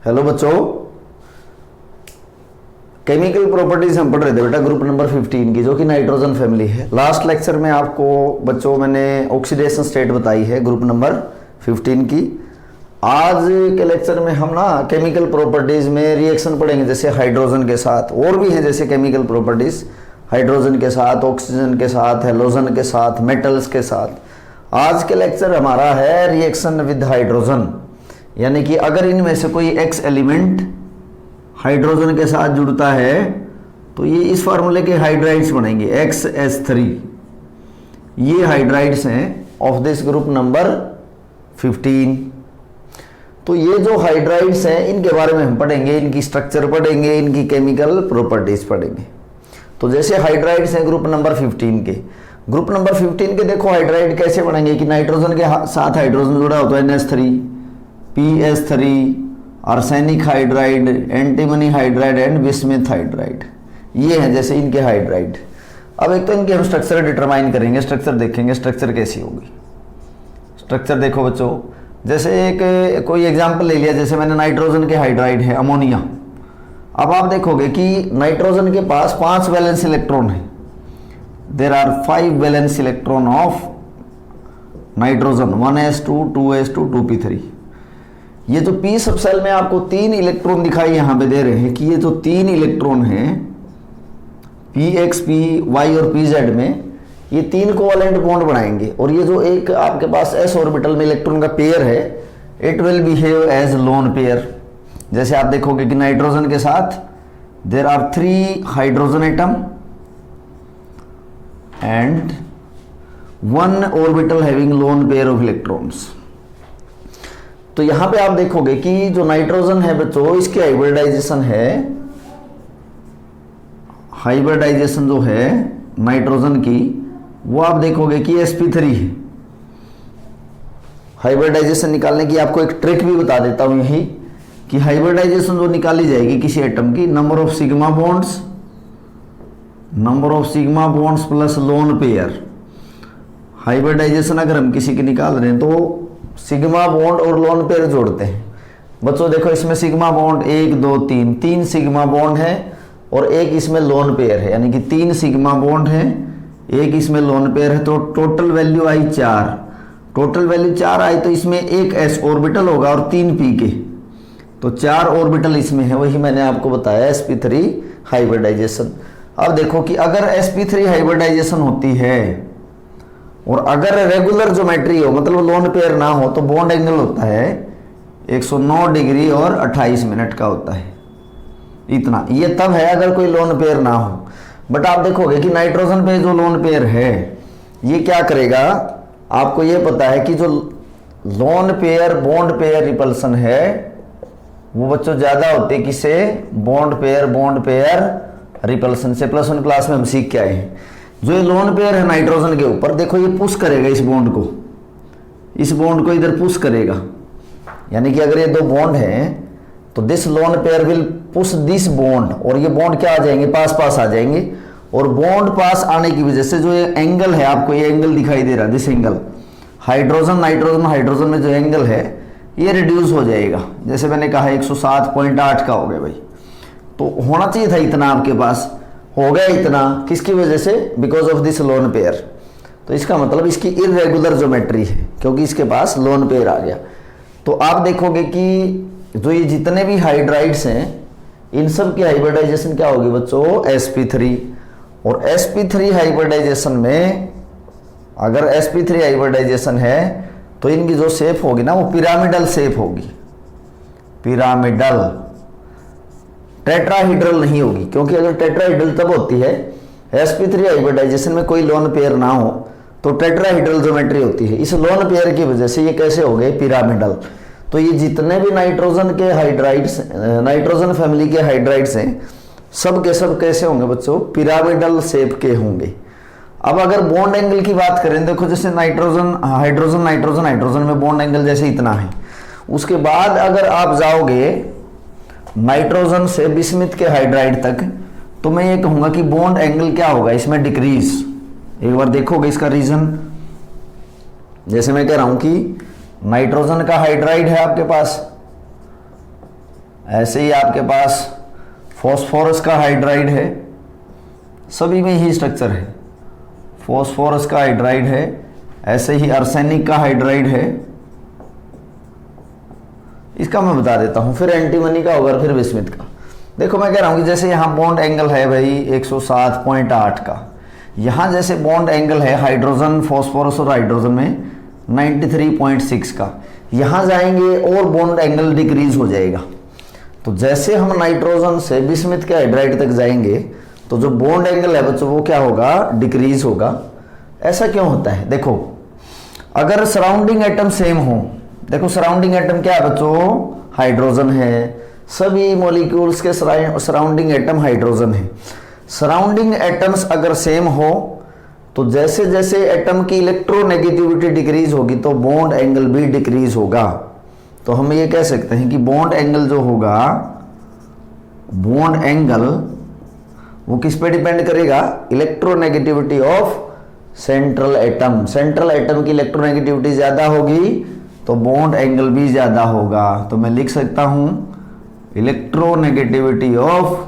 Hello बच्चों, chemical properties हम पढ़ रहे थे बेटा ग्रुप नंबर 15 की, जो कि नाइट्रोजन फैमिली है। लास्ट लेक्चर में आपको बच्चों मैंने ऑक्सीडेशन स्टेट बताई है ग्रुप नंबर 15 की। आज के लेक्चर में हम ना केमिकल प्रॉपर्टीज में रिएक्शन पढ़ेंगे, जैसे हाइड्रोजन के साथ और भी हैं जैसे केमिकल प्रॉपर्टीज, हाइड्रोजन के साथ, ऑक्सीजन के साथ, हेलोजन के साथ, मेटल्स के साथ। आज के लेक्चर हमारा है रिएक्शन विद हाइड्रोजन, यानी कि अगर इनमें से कोई एक्स एलिमेंट हाइड्रोजन के साथ जुड़ता है तो ये इस फार्मूले के हाइड्राइड्स बनेंगे XS3। ये हाइड्राइड्स हैं ऑफ दिस ग्रुप नंबर 15। तो ये जो हाइड्राइड्स हैं इनके बारे में हम पढ़ेंगे, इनकी स्ट्रक्चर पढ़ेंगे, इनकी केमिकल प्रॉपर्टीज पढ़ेंगे। तो जैसे हाइड्राइड्स हैं ग्रुप नंबर 15 के, ग्रुप नंबर 15 के देखो हाइड्राइड कैसे बनेंगे कि नाइट्रोजन के साथ हाइड्रोजन जुड़ा होता है NH3, PS3, arsenic hydride, antimony hydride and bismuth hydride. ये हैं जैसे इनके हाइड्राइड। अब एक तो इनके हम स्ट्रक्चर डिटरमाइन करेंगे, स्ट्रक्चर देखेंगे स्ट्रक्चर कैसी होगी। स्ट्रक्चर देखो बच्चों, जैसे एक कोई एग्जांपल ले लिया, जैसे मैंने नाइट्रोजन के हाइड्राइड है अमोनिया। अब आप देखोगे कि नाइट्रोजन के पास 5 वैलेंस इलेक्ट्रॉन है। There are 5 valence electron of nitrogen, 1s2, 2s2, 2p3। ये जो p सब सेल में आपको 3 इलेक्ट्रॉन दिखाई यहां पे दे रहे हैं कि ये जो 3 इलेक्ट्रॉन हैं px, py और pz में, ये 3 कोवैलेंट बॉन्ड बनाएंगे। और ये जो एक आपके पास s ऑर्बिटल में इलेक्ट्रॉन का पेयर है, it will behave as lone pair. जैसे आप देखोगे कि नाइट्रोजन के साथ there are 3 hydrogen atom and 1 orbital having lone pair of electrons. तो यहां पे आप देखोगे कि जो नाइट्रोजन है बच्चों, इसकी हाइब्रिडाइजेशन जो है नाइट्रोजन की, वो आप देखोगे कि sp3 है। हाइब्रिडाइजेशन निकालने की आपको एक ट्रिक भी बता देता हूं यही, कि हाइब्रिडाइजेशन जो निकाली जाएगी किसी एटम की, number of sigma bonds plus lone pair. Hybridization अगर हम किसी की निकाल रहे हैं तो सिग्मा बॉन्ड और लोन पेयर जोड़ते हैं। बच्चों देखो इसमें सिग्मा बॉन्ड 1 2 3 सिग्मा बॉन्ड है और एक इसमें लोन पेयर है, यानी कि 3 सिग्मा बॉन्ड है, एक इसमें लोन पेयर है। तो टोटल वैल्यू आई 4। टोटल वैल्यू 4 आई तो इसमें एक s ऑर्बिटल होगा और 3 p के, तो 4 ऑर्बिटल इसमें है। वही मैंने आपको बताया sp3 हाइब्रिडाइजेशन। अब देखो कि अगर sp3 हाइब्रिडाइजेशन होती है और अगर रेगुलर ज्योमेट्री हो, मतलब लोन पेयर ना हो, तो बॉन्ड एंगल होता है 109 डिग्री और 28 मिनट का होता है। इतना ये तब है अगर कोई लोन पेयर ना हो। बट आप देखोगे कि नाइट्रोजन पे जो लोन पेयर है ये क्या करेगा, आपको ये पता है कि जो lone pair bond pair repulsion है वो बच्चों ज्यादा होते किससे, बॉन्ड पेयर रिपल्सन से। +1 क्लास में हम सीख के आए हैं। जो ये लोन पेयर है नाइट्रोजन के ऊपर, देखो ये पुश करेगा इस बॉन्ड को इधर पुश करेगा, यानी कि अगर ये 2 बॉन्ड हैं तो this lone pair will push this bond, और ये बॉन्ड क्या आ जाएंगे, पास आ जाएंगे। और बॉन्ड पास आने की वजह से जो ये एंगल है, आपको ये एंगल दिखाई दे रहा है, दिस एंगल, हाइड्रोजन में जो एंगल है ये रिड्यूस हो जाएगा। जैसे मैंने कहा 107.8 का हो गया भाई, तो होना चाहिए था इतना, आपके पास हो गया इतना, किसकी वजह से, because of this lone pair. तो इसका मतलब इसकी इरेगुलर ज्योमेट्री है, क्योंकि इसके पास लोन पेयर आ गया। तो आप देखोगे कि जो ये जितने भी हाइड्राइड्स हैं इन सब की हाइब्रिडाइजेशन क्या होगी बच्चों, sp3। और sp3 हाइब्रिडाइजेशन में, अगर sp3 हाइब्रिडाइजेशन है तो इनकी जो शेप होगी ना वो पिरामिडल शेप होगी, पिरामिडल, टेट्राहीड्रल नहीं होगी। क्योंकि अगर टेट्राहीड्रल तब होती है, sp3 हाइब्रिडाइजेशन में कोई लोन पेयर ना हो तो टेट्राहीड्रल ज्योमेट्री होती है। इस लोन पेयर की वजह से ये कैसे हो गए, पिरामिडल। तो ये जितने भी नाइट्रोजन के हाइड्राइड्स, नाइट्रोजन फैमिली के हाइड्राइड्स हैं, सब के सब कैसे होंगे बच्चों, पिरामिडल शेप के होंगे। अब अगर बॉन्ड एंगल की बात करें, देखो जैसे हाइड्रोजन में बॉन्ड एंगल जैसे इतना है। उसके बाद अगर आप जाओगे नाइट्रोजन से बिस्मिथ के हाइड्राइड तक, तो मैं ये कहूंगा कि बॉन्ड एंगल क्या होगा इसमें, डिक्रीज। एक बार देखोगे इसका रीजन, जैसे मैं कह रहा हूं कि नाइट्रोजन का हाइड्राइड है आपके पास, ऐसे ही आपके पास फॉस्फोरस का हाइड्राइड है, सभी में ही स्ट्रक्चर है। फॉस्फोरस का हाइड्राइड है, ऐसे ही आर्सेनिक का हाइड्राइड है, इसका मैं बता देता हूं। फिर एंटीमनी का होगा, फिर बिस्मिथ का। देखो मैं कह रहा हूं कि जैसे यहां बॉन्ड एंगल है भाई 107.8 का, यहां जैसे बॉन्ड एंगल है हाइड्रोजन, फॉस्फोरस और हाइड्रोजन में 93.6 का, यहां जाएंगे और बॉन्ड एंगल डिक्रीज हो जाएगा। तो जैसे हम नाइट्रोजन से बिस्मिथ के हाइड्राइड तक जाएंगे तो जो बॉन्ड एंगल है बच्चों वो क्या होगा, डिक्रीज होगा। ऐसा क्यों होता है? देखो अगर सराउंडिंग एटम सेम हो, देखो सराउंडिंग एटम क्या है बच्चों, हाइड्रोजन है, सभी मॉलिक्यूल्स के सराउंडिंग एटम हाइड्रोजन है। सराउंडिंग एटम्स अगर सेम हो तो जैसे जैसे एटम की इलेक्ट्रोनेगेटिविटी डिक्रीज होगी तो बॉन्ड एंगल भी डिक्रीज होगा। तो हम ये कह सकते हैं कि बॉन्ड एंगल जो होगा, बॉन्ड एंगल वो किस पे डिपेंड करेगा, electronegativity of central atom. Central atom की इलेक्ट्रोनेगेटिविटी ज्यादा होगी तो बॉन्ड एंगल भी ज्यादा होगा। तो मैं लिख सकता हूं इलेक्ट्रोनेगेटिविटी ऑफ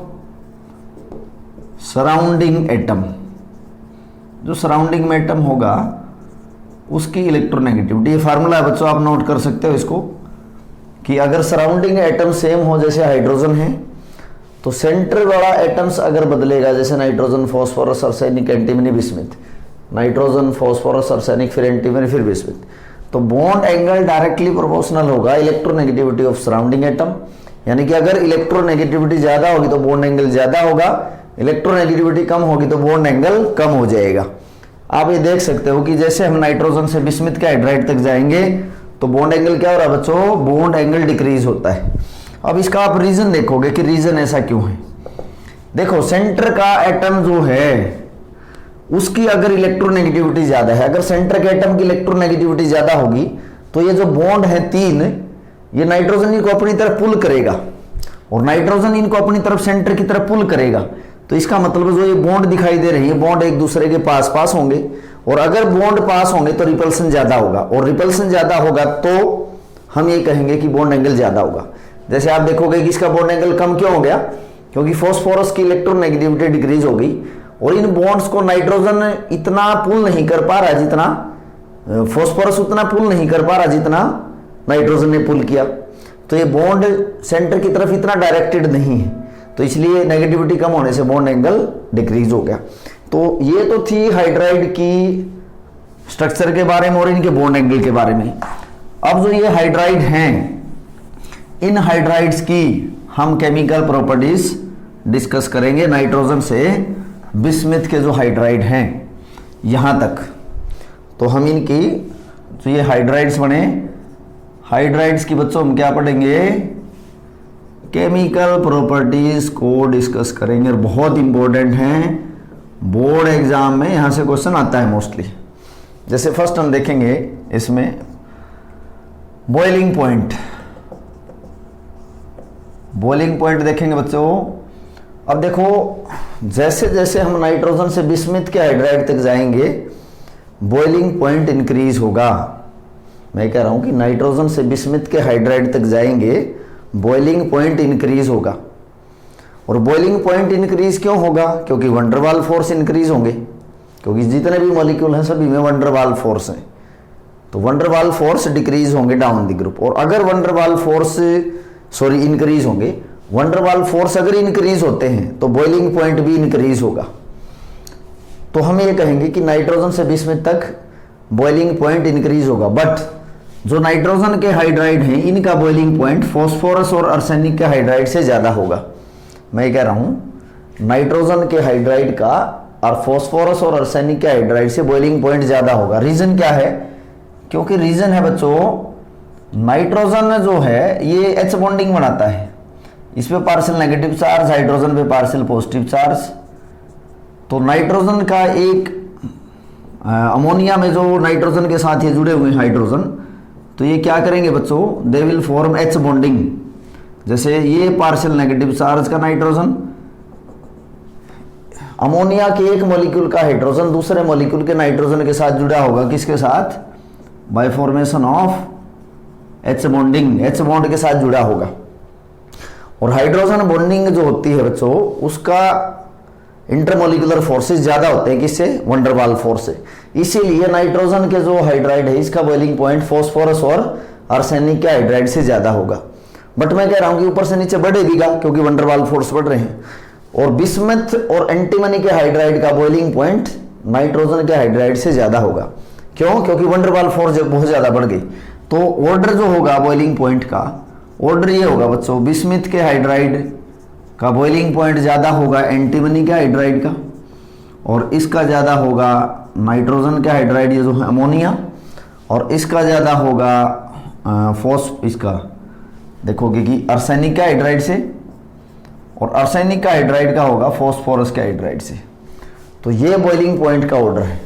सराउंडिंग एटम, जो सराउंडिंग में एटम होगा उसकी इलेक्ट्रोनेगेटिविटी। ये फार्मूला है बच्चों, आप नोट कर सकते हो इसको, कि अगर सराउंडिंग एटम सेम हो, जैसे हाइड्रोजन है, तो सेंटर वाला एटम्स अगर बदलेगा, जैसे nitrogen, phosphorus, arsenic, antimony, bismuth, nitrogen, phosphorus, arsenic, फिर एंटीमनी, फिर बिस्मिथ, तो बॉन्ड एंगल डायरेक्टली प्रोपोर्शनल होगा इलेक्ट्रोनेगेटिविटी ऑफ सराउंडिंग एटम। यानी कि अगर इलेक्ट्रोनेगेटिविटी ज्यादा होगी तो बॉन्ड एंगल ज्यादा होगा, इलेक्ट्रोनेगेटिविटी कम होगी तो बॉन्ड एंगल कम हो जाएगा। आप ये देख सकते हो कि जैसे हम नाइट्रोजन से बिस्मिथ के हाइड्राइड तक जाएंगे तो बॉन्ड एंगल क्या हो रहा है बच्चों, बॉन्ड एंगल डिक्रीज होता है। अब इसका आप रीजन देखोगे कि रीजन ऐसा क्यों है। देखो सेंटर का एटम जो है उसकी अगर इलेक्ट्रोनेगेटिविटी ज्यादा है, अगर सेंटर के एटम की इलेक्ट्रोनेगेटिविटी ज्यादा होगी तो ये जो बॉन्ड है तीन, ये नाइट्रोजन इनको अपनी तरफ पुल करेगा और नाइट्रोजन इनको अपनी तरफ सेंटर की तरफ पुल करेगा। तो इसका मतलब जो ये बॉन्ड दिखाई दे रही है, बॉन्ड एक दूसरे के पास पास होंगे, और अगर बॉन्ड पास होंगे तो रिपल्सन ज्यादा होगा, और रिपल्सन ज्यादा होगा तो हम ये कहेंगे कि बॉन्ड एंगल ज्यादा होगा। जैसे आप देखोगे कि इसका बॉन्ड एंगल कम क्यों हो गया, क्योंकि फॉस्फोरस की इलेक्ट्रोनेगेटिविटी डिक्रीज हो गई और इन बॉन्ड्स को नाइट्रोजन इतना पुल नहीं कर पा रहा जितना, फॉस्फोरस उतना पुल नहीं कर पा रहा जितना नाइट्रोजन ने पुल किया। तो ये बॉन्ड सेंटर की तरफ इतना डायरेक्टेड नहीं है, तो इसलिए नेगेटिविटी कम होने से बॉन्ड एंगल डिक्रीज हो गया। तो ये तो थी हाइड्राइड की स्ट्रक्चर के बारे में और इनके बॉन्ड एंगल के बारे में। अब जो ये हाइड्राइड हैं, इन हाइड्राइड्स की हम केमिकल प्रॉपर्टीज डिस्कस करेंगे। नाइट्रोजन से बिस्मिथ के जो हाइड्राइड हैं यहां तक, तो हम इनकी जो ये हाइड्राइड्स बने, हाइड्राइड्स की बच्चों हम क्या पढ़ेंगे, केमिकल प्रॉपर्टीज को डिस्कस करेंगे और बहुत इंपॉर्टेंट हैं, बोर्ड एग्जाम में यहां से क्वेश्चन आता है मोस्टली। जैसे फर्स्ट हम देखेंगे इसमें बॉइलिंग पॉइंट, बॉइलिंग पॉइंट देखेंगे बच्चों। अब देखो जैसे जैसे हम नाइट्रोजन से बिस्मिथ के हाइड्राइड तक जाएंगे बॉइलिंग पॉइंट इंक्रीज होगा। मैं कह रहा हूं कि नाइट्रोजन से बिस्मिथ के हाइड्राइड तक जाएंगे बॉइलिंग पॉइंट इंक्रीज होगा। और बॉइलिंग पॉइंट इंक्रीज क्यों होगा, क्योंकि वंडरवाल फोर्स इंक्रीज होंगे, क्योंकि जितने भी मॉलिक्यूल हैं सभी में वंडरवाल फोर्स है, तो वंडरवाल फोर्स डिक्रीज होंगे डाउन द ग्रुप। और अगर वंडरवाल फोर्स इंक्रीज होंगे, वंडरवाल फोर्स अगर इंक्रीज होते हैं तो बॉइलिंग पॉइंट भी इंक्रीज होगा। तो हम ये कहेंगे कि नाइट्रोजन से बिस्मिथ तक बॉइलिंग पॉइंट इंक्रीज होगा। बट जो नाइट्रोजन के हाइड्राइड हैं इनका बॉइलिंग पॉइंट फॉस्फोरस और आर्सेनिक के हाइड्राइड से ज्यादा होगा। मैं कह रहा हूं नाइट्रोजन के हाइड्राइड का और फॉस्फोरस और आर्सेनिक के हाइड्राइड से बॉइलिंग पॉइंट ज्यादा होगा। रीजन क्या है, क्योंकि रीजन है बच्चों नाइट्रोजन जो है ये H बॉन्डिंग बनाता है, इस पे पार्शियल नेगेटिव चार्ज, हाइड्रोजन पे पार्शियल पॉजिटिव चार्ज। तो नाइट्रोजन का एक अमोनिया में जो नाइट्रोजन के साथ ये जुड़े हुए हैं हाइड्रोजन, तो ये क्या करेंगे बच्चों, they will form H bonding. जैसे ये पार्शियल नेगेटिव चार्ज का नाइट्रोजन, अमोनिया के एक मॉलिक्यूल का हाइड्रोजन दूसरे मॉलिक्यूल के नाइट्रोजन के साथ जुड़ा होगा, किसके साथ, bye formation of H bonding, H bond के साथ जुड़ा होगा। और हाइड्रोजन बॉन्डिंग जो होती है बच्चों, उसका इंटरमोलिकुलर फोर्सेस ज्यादा होते हैं किससे, वंडर वाल फोर्स से। इसीलिए नाइट्रोजन के जो हाइड्राइड है इसका बॉइलिंग पॉइंट फॉस्फोरस और आर्सेनिक के हाइड्राइड से ज्यादा होगा। बट मैं कह रहा हूं कि ऊपर से नीचे बढ़ेगा क्योंकि वंडर वाल फोर्स बढ़ रहे हैं। और बिस्मथ और एंटीमनी के हाइड्राइड का बॉइलिंग पॉइंट नाइट्रोजन के हाइड्राइड से ज्यादा होगा। क्यों? क्योंकि वंडर वाल फोर्स बहुत ज्यादा बढ़ गई। तो ऑर्डर जो होगा बॉइलिंग पॉइंट का, ऑर्डर ये होगा बच्चों, बिस्मथ के हाइड्राइड का बॉइलिंग पॉइंट ज्यादा होगा एंटीमनी के हाइड्राइड का, और इसका ज्यादा होगा नाइट्रोजन के हाइड्राइड, ये जो है अमोनिया, और इसका ज्यादा होगा इसका देखोगे कि आर्सेनिक के हाइड्राइड से, और आर्सेनिक का हाइड्राइड का होगा फॉस्फोरस के हाइड्राइड से। तो ये बॉइलिंग पॉइंट का ऑर्डर है।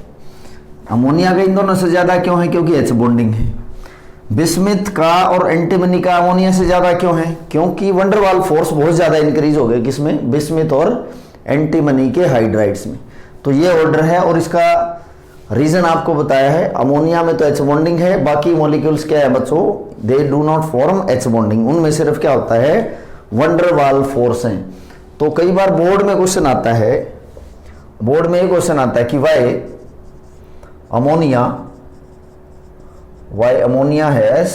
अमोनिया का इन दोनों से ज्यादा क्यों है? क्योंकि एच बॉन्डिंग है। बिस्मथ का और एंटीमनी का अमोनिया से ज्यादा क्यों है? क्योंकि वंडरवाल फोर्स बहुत ज्यादा इंक्रीज हो गए किसमें, बिस्मथ और एंटीमनी के हाइड्राइड्स में। तो ये ऑर्डर है और इसका रीजन आपको बताया है। अमोनिया में तो एच बॉन्डिंग है, बाकी मॉलिक्यूल्स क्या है बच्चों, they do not form H bonding, उनमें सिर्फ क्या होता है, वंडरवाल फोर्स हैं। तो कई बार बोर्ड में क्वेश्चन आता है, बोर्ड में ये क्वेश्चन आता है कि why ammonia has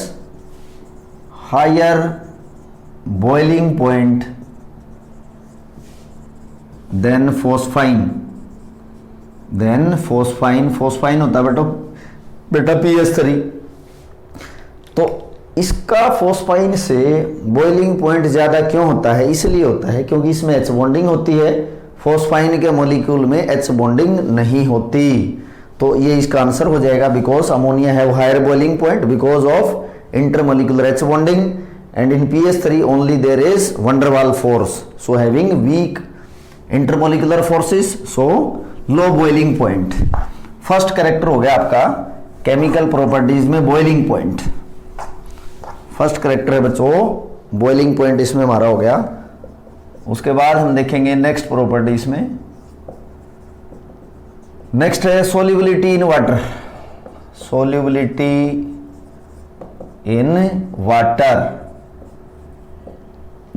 higher boiling point than phosphine. Phosphine होता है बेटा PS3। तो इसका फोस्फाइन से बॉइलिंग पॉइंट ज्यादा क्यों होता है? इसलिए होता है क्योंकि इसमें एच बॉन्डिंग होती है, फोस्फाइन के मॉलिक्यूल में एच बॉन्डिंग नहीं होती। तो ये इसका आंसर हो जाएगा, because ammonia have higher boiling point because of intermolecular H bonding, and in PS3 only there is van der Waals force, so having weak intermolecular forces, so low boiling point. First character हो गया आपका chemical properties में boiling point. First character है बच्चों boiling point, इसमें हमारा हो गया। उसके बाद हम देखेंगे नेक्स्ट प्रॉपर्टीज में। नेक्स्ट है solubility in water. Solubility in water,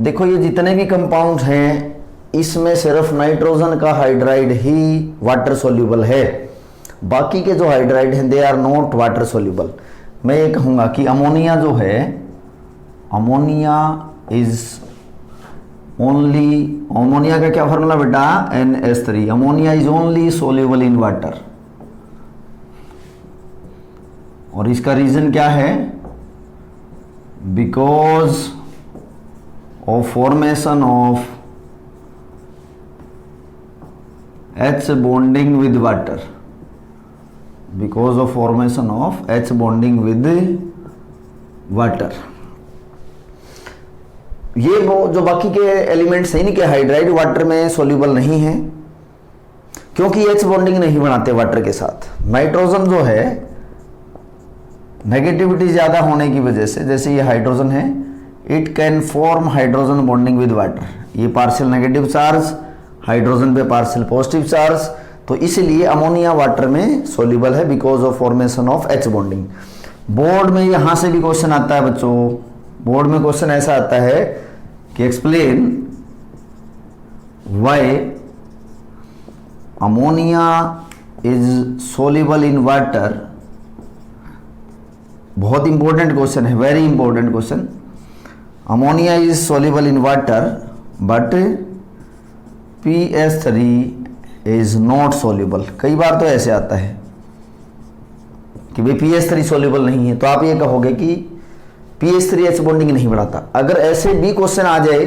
देखो ये जितने भी कंपाउंड हैं इसमें सिर्फ नाइट्रोजन का हाइड्राइड ही वाटर सोल्यूबल है, बाकी के जो हाइड्राइड हैं they are not water soluble. मैं ये कहूंगा कि अमोनिया जो है, अमोनिया इज ओनली, अमोनिया का क्या फॉर्मूला बेटा, NH3। Ammonia is only soluble in water, और इसका रीजन क्या है, because of formation of H bonding with water, because of formation of H bonding with water। ये वो जो बाकी के एलिमेंट्स हैं इनके हाइड्राइड वाटर में सोल्यूबल नहीं है क्योंकि H बॉन्डिंग नहीं बनाते वाटर के साथ। नाइट्रोजन जो है नेगेटिविटी ज्यादा होने की वजह से, जैसे ये हाइड्रोजन है, it can form hydrogen bonding with water, ये पार्शियल नेगेटिव चार्ज, हाइड्रोजन पे पार्शियल पॉजिटिव चार्ज, तो इसलिए अमोनिया वाटर में सोल्यूबल है because of formation of H bonding. Board में यहां से भी क्वेश्चन आता है बच्चों, बोर्ड में क्वेश्चन ऐसा आता है कि explain why ammonia is soluble in water. बहुत इंपॉर्टेंट क्वेश्चन है, very important question. Ammonia is soluble in water but PS3 is not soluble. कई बार तो ऐसे आता है कि भाई PS3 सोल्यूबल नहीं है, तो आप ये कहोगे कि PS3 H बॉन्डिंग नहीं बढ़ाता। अगर ऐसे भी क्वेश्चन आ जाए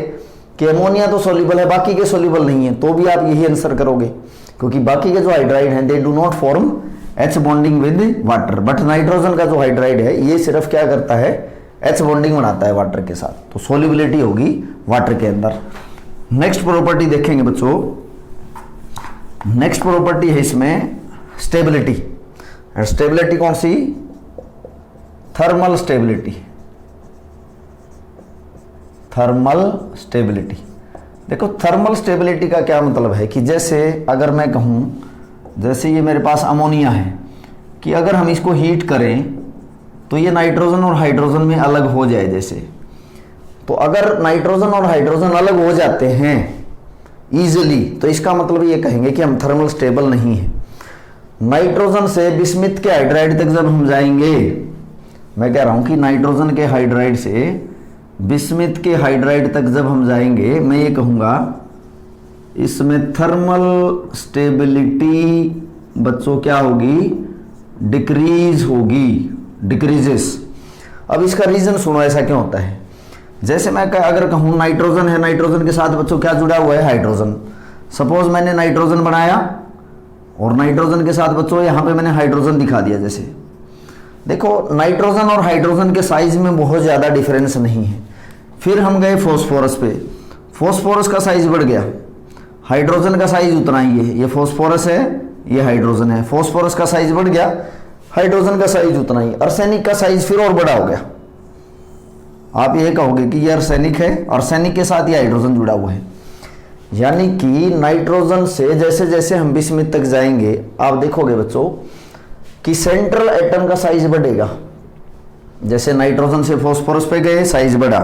कि अमोनिया तो सोल्यूबल है बाकी के सोल्यूबल नहीं है, तो भी आप यही आंसर करोगे क्योंकि बाकी के जो हाइड्राइड हैं they do not form H bonding with water, but nitrogen का जो हाइड्राइड है ये सिर्फ क्या करता है, H बॉन्डिंग बनाता है वाटर के साथ, तो सोल्यूबिलिटी होगी वाटर के अंदर। नेक्स्ट प्रॉपर्टी देखेंगे बच्चों, नेक्स्ट प्रॉपर्टी है इसमें स्टेबिलिटी। स्टेबिलिटी कौन सी, थर्मल स्टेबिलिटी। थर्मल स्टेबिलिटी, देखो थर्मल स्टेबिलिटी का क्या मतलब है कि जैसे अगर मैं कहूं, जैसे ये मेरे पास अमोनिया है कि अगर हम इसको हीट करें तो ये नाइट्रोजन और हाइड्रोजन में अलग हो जाए जैसे, तो अगर नाइट्रोजन और हाइड्रोजन अलग हो जाते हैं इजीली, तो इसका मतलब ये कहेंगे कि हम थर्मल स्टेबल नहीं है। नाइट्रोजन से बिस्मिथ के हाइड्राइड तक जब हम जाएंगे, मैं कह रहा हूं कि नाइट्रोजन के हाइड्राइड से बिस्मिथ के हाइड्राइड तक जब हम जाएंगे, मैं ये कहूंगा इसमें थर्मल स्टेबिलिटी बच्चों क्या होगी, डिक्रीज होगी, डिक्रीजेस। अब इसका रीजन सुनो, ऐसा क्यों होता है। जैसे मैं अगर कहूं नाइट्रोजन है, नाइट्रोजन के साथ बच्चों क्या जुड़ा हुआ है, हाइड्रोजन। सपोज मैंने नाइट्रोजन बनाया और नाइट्रोजन के साथ बच्चों यहां पे मैंने हाइड्रोजन दिखा दिया। जैसे देखो नाइट्रोजन और हाइड्रोजन के साइज में बहुत ज्यादा डिफरेंस नहीं है। फिर हम गए फॉस्फोरस पे, फॉस्फोरस का साइज बढ़ गया, हाइड्रोजन का साइज उतना ही है। ये फॉस्फोरस है, ये हाइड्रोजन है। फॉस्फोरस का साइज बढ़ गया, हाइड्रोजन का साइज उतना ही। आर्सेनिक का साइज फिर और बड़ा हो गया। आप ये कहोगे कि ये आर्सेनिक है, आर्सेनिक के साथ ये हाइड्रोजन जुड़ा हुआ है। यानी कि नाइट्रोजन से जैसे जैसे हम बिस्मिथ तक जाएंगे, आप देखोगे बच्चों कि सेंट्रल एटम का साइज बढ़ेगा। जैसे नाइट्रोजन से फॉस्फोरस पे गए, साइज बढ़ा।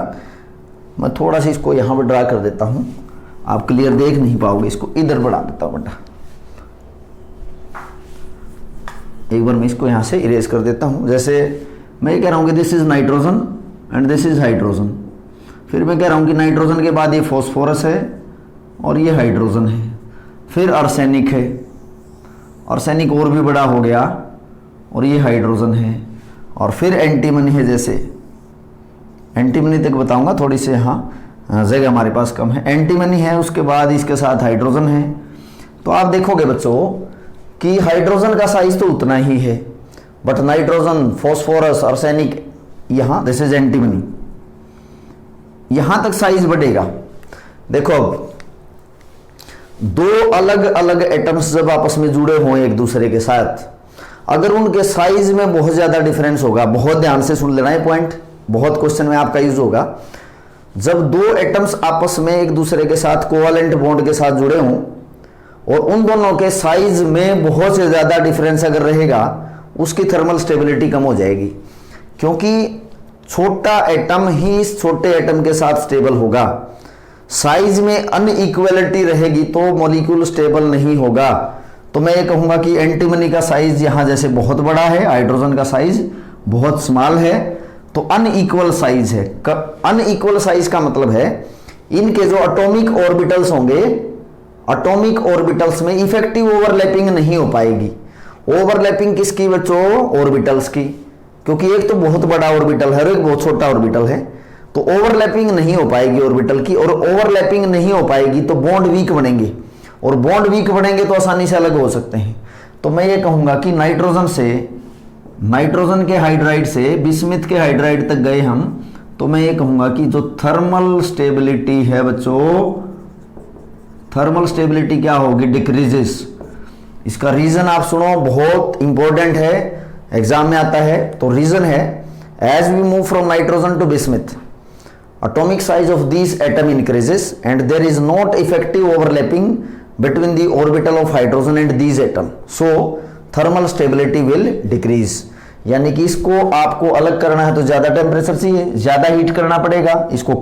मैं थोड़ा सा इसको यहां पर ड्रा कर देता हूं, आप क्लियर देख नहीं पाओगे, इसको इधर बढ़ा देता हूं बेटा। एक बार मैं इसको यहां से इरेज कर देता हूं। जैसे मैं ये कह रहा हूं कि this is nitrogen and this is hydrogen. फिर मैं कह रहा हूं कि नाइट्रोजन के बाद ये फॉस्फोरस है और ये हाइड्रोजन है। फिर आर्सेनिक है, आर्सेनिक और भी बड़ा हो गया और ये हाइड्रोजन है। और फिर एंटीमनी है, जैसे एंटीमनी तक बताऊंगा, थोड़ी से यहाँ जगह हमारे पास कम है। एंटीमनी है, उसके बाद इसके साथ हाइड्रोजन है। तो आप देखोगे बच्चों कि हाइड्रोजन का साइज तो उतना ही है, बट नाइट्रोजन, फॉस्फोरस, आर्सेनिक, यहां दिस इज एंटीमनी, यहां तक साइज बढ़ेगा। देखो अब दो अलग अलग एटम्स जब आपस में जुड़े हों एक दूसरे के साथ, अगर उनके साइज में बहुत ज्यादा डिफरेंस होगा, बहुत ध्यान से सुन लेना है पॉइंट, बहुत क्वेश्चन में आपका यूज होगा। जब दो एटम्स आपस में एक दूसरे के साथ कोवेलेंट बॉन्ड के साथ जुड़े हों और उन दोनों के साइज में बहुत से ज्यादा डिफरेंस अगर रहेगा, उसकी थर्मल स्टेबिलिटी कम हो जाएगी, क्योंकि छोटा एटम ही इस छोटे एटम के साथ स्टेबल होगा। साइज में अनइक्वलिटी रहेगी तो मॉलिक्यूल स्टेबल नहीं होगा। तो मैं ये कहूंगा कि एंटीमनी का साइज यहां जैसे बहुत बड़ा है, हाइड्रोजन का साइज बहुत स्मॉल है, तो अनइक्वल साइज है। अनइक्वल साइज का मतलब है इनके जो एटॉमिक ऑर्बिटल्स होंगे, एटॉमिक ऑर्बिटल्स में इफेक्टिव ओवरलैपिंग नहीं हो पाएगी। ओवरलैपिंग किसकी बच्चों, ऑर्बिटल्स की, क्योंकि एक तो बहुत बड़ा ऑर्बिटल है और एक बहुत छोटा ऑर्बिटल है, तो ओवरलैपिंग नहीं हो पाएगी ऑर्बिटल की। और ओवरलैपिंग नहीं हो पाएगी तो बॉन्ड वीक बनेंगे, और बॉन्ड वीक बनेंगे तो आसानी से अलग हो सकते हैं। तो मैं ये कहूंगा कि नाइट्रोजन के हाइड्राइड से बिस्मिथ के हाइड्राइड तक गए हम, तो मैं ये कहूंगा कि जो थर्मल स्टेबिलिटी है बच्चों, थर्मल स्टेबिलिटी क्या होगी, डिक्रीजेस। इसका रीजन आप सुनो, बहुत इंपॉर्टेंट है, एग्जाम में आता है। तो रीजन है, as we move from nitrogen to bismuth, atomic size of these atom increases and there is not effective overlapping between the orbital of hydrogen and these atom, so thermal stability will decrease। यानी कि इसको आपको अलग करना है तो ज्यादा temperature चाहिए, ज्यादा हीट करना पड़ेगा, इसको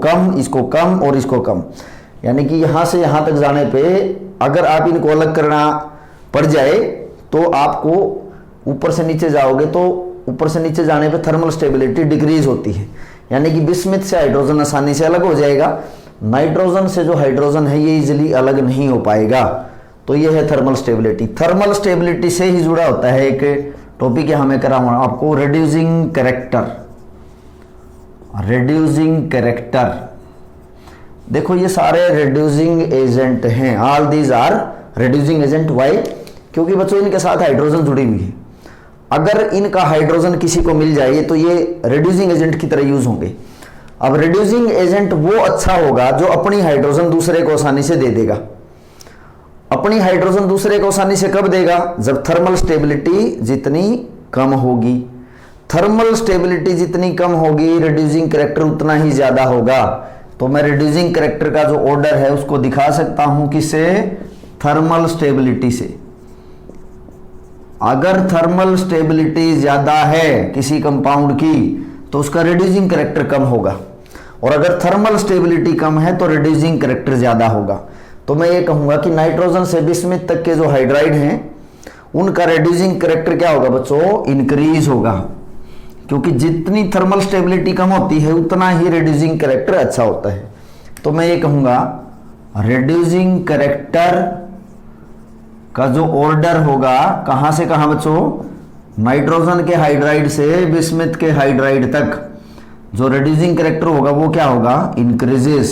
कम और इसको कम। यानी कि यहां से यहां तक जाने पे अगर आप इनको अलग करना पड़ जाए तो आपको ऊपर से नीचे जाओगे, तो ऊपर से नीचे जाने पे थर्मल स्टेबिलिटी डिक्रीज होती है। यानी कि बिस्मिथ से हाइड्रोजन आसानी से अलग हो जाएगा, नाइट्रोजन से जो हाइड्रोजन है ये इजीली अलग नहीं हो पाएगा। तो ये है थर्मल स्टेबिलिटी। थर्मल स्टेबिलिटी से ही जुड़ा होता है एक टॉपिक यहां मैं करा हूं आपको, रिड्यूसिंग कैरेक्टर। रिड्यूसिंग कैरेक्टर, देखो ये सारे रिड्यूसिंग एजेंट हैं, all these are reducing agent. Why? क्योंकि बच्चों इनके साथ हाइड्रोजन जुड़ी हुई है। अगर इनका हाइड्रोजन किसी को मिल जाए तो ये रिड्यूसिंग एजेंट की तरह यूज होंगे। अब रिड्यूसिंग एजेंट वो अच्छा होगा जो अपनी हाइड्रोजन दूसरे को आसानी से दे देगा। अपनी हाइड्रोजन दूसरे को आसानी से कब देगा? जब थर्मल स्टेबिलिटी जितनी कम होगी। थर्मल स्टेबिलिटी जितनी कम होगी, रिड्यूसिंग कैरेक्टर उतना ही ज्यादा होगा। तो मैं रिड्यूसिंग कैरेक्टर का जो ऑर्डर है उसको दिखा सकता हूं किससे? थर्मल स्टेबिलिटी से। अगर थर्मल स्टेबिलिटी ज्यादा है किसी कंपाउंड की तो उसका रिड्यूसिंग कैरेक्टर कम होगा, और अगर थर्मल स्टेबिलिटी कम है तो रिड्यूसिंग कैरेक्टर ज्यादा होगा। तो मैं ये कहूंगा कि नाइट्रोजन से बिस्मिथ तक के जो हाइड्राइड हैं उनका रिड्यूसिंग कैरेक्टर क्या होगा बच्चों, इंक्रीज होगा, क्योंकि जितनी थर्मल स्टेबिलिटी कम होती है उतना ही रिड्यूसिंग कैरेक्टर अच्छा होता है। तो मैं ये कहूंगा रिड्यूसिंग कैरेक्टर का जो ऑर्डर होगा कहां से कहां बच्चों, नाइट्रोजन के हाइड्राइड से बिस्मिथ के हाइड्राइड तक जो रिड्यूसिंग कैरेक्टर होगा वो क्या होगा, इंक्रीजेस,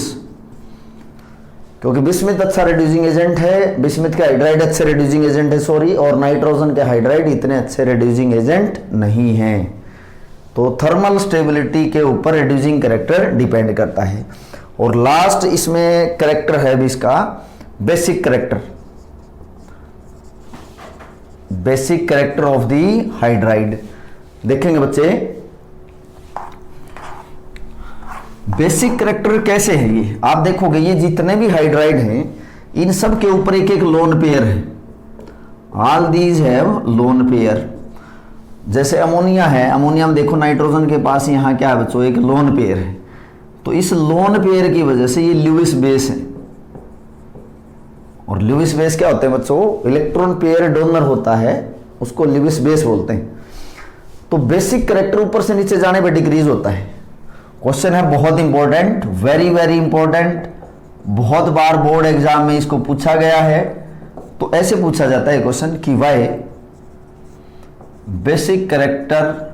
क्योंकि बिस्मिथ अच्छा रिड्यूसिंग एजेंट है, बिस्मिथ के हाइड्राइड अच्छे रिड्यूसिंग एजेंट है सॉरी, और नाइट्रोजन के हाइड्राइड इतने अच्छे रिड्यूसिंग एजेंट नहीं हैं। तो थर्मल स्टेबिलिटी के ऊपर रिड्यूसिंग कैरेक्टर डिपेंड करता है। और लास्ट इसमें कैरेक्टर है भी इसका basic character, basic character of the hydride. देखेंगे बच्चे बेसिक कैरेक्टर कैसे है ये, आप देखोगे ये जितने भी हाइड्राइड हैं इन सब के ऊपर एक एक लोन पेयर है, all these have loan pair. जैसे अमोनिया है, अमोनिया में देखो नाइट्रोजन के पास यहाँ क्या है बच्चों, एक लोन पेयर है। तो इस लोन पेयर की वजह से ये ल्यूइस बेस है, और ल्यूइस बेस क्या होते हैं बच्चों, इलेक्ट्रॉन पेयर डोनर होता है, उसको ल्यूइस बेस बोलते हैं। तो बेसिक कैरेक्टर ऊपर से नीचे जाने पर डिक्रीज होता है। क्वेश्चन है बहुत इंपॉर्टेंट, वेरी वेरी इंपॉर्टेंट, बहुत बार बोर्ड एग्जाम में इसको पूछा गया है। तो ऐसे पूछा जाता है क्वेश्चन कि why basic character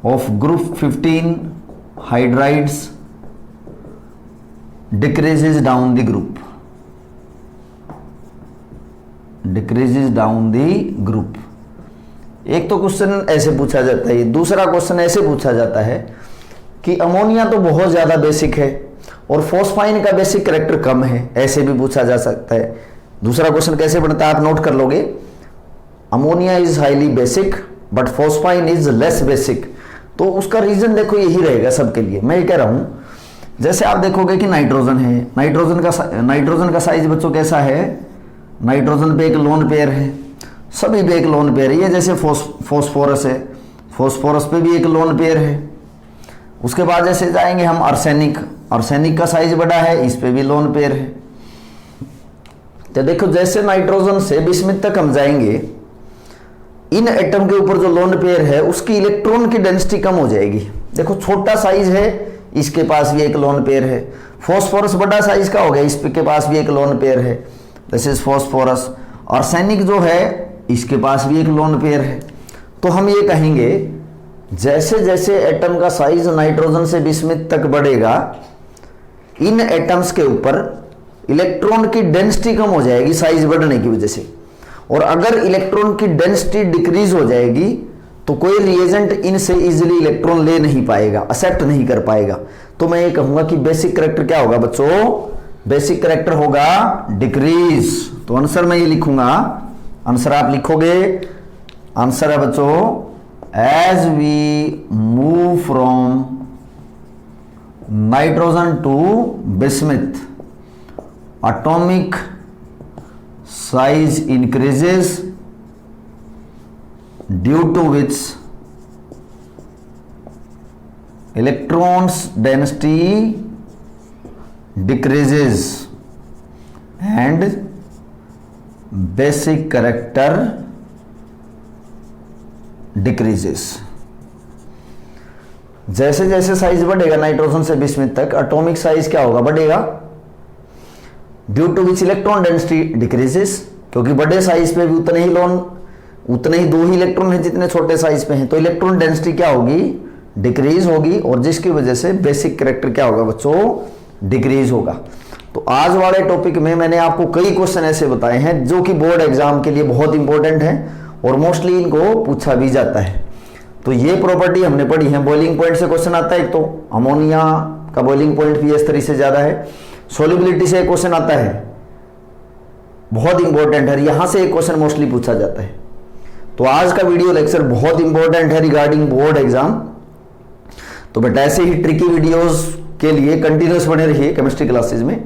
of group 15 hydrides decreases down the group, decreases down the group. एक तो क्वेश्चन ऐसे पूछा जाता है, दूसरा क्वेश्चन ऐसे पूछा जाता है कि अमोनिया तो बहुत ज्यादा बेसिक है और फॉस्फाइन का बेसिक कैरेक्टर कम है, ऐसे भी पूछा जा सकता है। दूसरा क्वेश्चन कैसे बनता है आप नोट कर लोगे, ammonia is highly basic but phosphine is less basic. तो उसका रीजन देखो यही रहेगा सबके लिए। मैं ये कह रहा हूं जैसे आप देखोगे कि नाइट्रोजन है, नाइट्रोजन का साइज बच्चों कैसा है, नाइट्रोजन पे एक लोन पेयर है, सभी पे एक लोन पेयर है। ये जैसे फॉस्फोरस है, फॉस्फोरस पे भी एक लोन पेयर है। उसके बाद जैसे जाएंगे हम आर्सेनिक, आर्सेनिक का साइज बड़ा है, इस पे भी लोन पेयर है। तो देखो जैसे नाइट्रोजन से बिस्मिथ तक हम जाएंगे, इन एटम के ऊपर जो लोन पेयर है उसकी इलेक्ट्रॉन की डेंसिटी कम हो जाएगी। देखो छोटा साइज है, इसके पास भी एक लोन पेयर है। फॉस्फोरस बड़ा साइज का हो गया, इसके पास भी एक लोन पेयर है, दिस इज फॉस्फोरस। आर्सेनिक जो है इसके पास भी एक लोन पेयर है। तो हम ये कहेंगे जैसे जैसे एटम का साइज नाइट्रोजन से बिस्मिथ तक बढ़ेगा, इन एटम्स के ऊपर इलेक्ट्रॉन की डेंसिटी कम हो जाएगी साइज बढ़ने की वजह से। और अगर इलेक्ट्रॉन की डेंसिटी डिक्रीज हो जाएगी तो कोई रिएजेंट इनसे इजीली इलेक्ट्रॉन ले नहीं पाएगा, एक्सेप्ट नहीं कर पाएगा। तो मैं ये कहूंगा कि बेसिक कैरेक्टर क्या होगा बच्चों, बेसिक कैरेक्टर होगा डिक्रीज। तो आंसर मैं ये लिखूंगा, आंसर आप लिखोगे, आंसर है बच्चों as we move from nitrogen to bismuth, atomic size increases due to which electrons density decreases and basic character decreases. जैसे जैसे साइज बढ़ेगा नाइट्रोजन से बिस्मिथ तक, एटॉमिक साइज क्या होगा, बढ़ेगा, due to which electron density decreases, क्योंकि बड़े साइज पे भी उतने ही लोन, उतने ही दो ही इलेक्ट्रॉन है जितने छोटे साइज पे हैं। तो इलेक्ट्रॉन डेंसिटी क्या होगी, डिक्रीज होगी, और जिसकी वजह से बेसिक कैरेक्टर क्या होगा बच्चों, डिक्रीज होगा। तो आज वाले टॉपिक में मैंने आपको कई क्वेश्चन ऐसे बताए हैं जो कि बोर्ड एग्जाम के लिए बहुत इंपॉर्टेंट है और मोस्टली इनको पूछा भी जाता है। तो ये प्रॉपर्टी हमने पढ़ी है। बॉइलिंग पॉइंट से क्वेश्चन आता है, एक तो अमोनिया का बॉइलिंग पॉइंट pH3 से ज्यादा है। सोलिबिलिटी से एक क्वेश्चन आता है, बहुत इंपॉर्टेंट है, यहां से एक क्वेश्चन मोस्टली पूछा जाता है। तो आज का वीडियो लेक्चर बहुत इंपॉर्टेंट है रिगार्डिंग बोर्ड एग्जाम। तो बेटा ऐसे ही ट्रिकी वीडियोस के लिए कंटिन्यूस बने रहिए केमिस्ट्री क्लासेज में।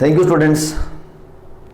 Thank you students.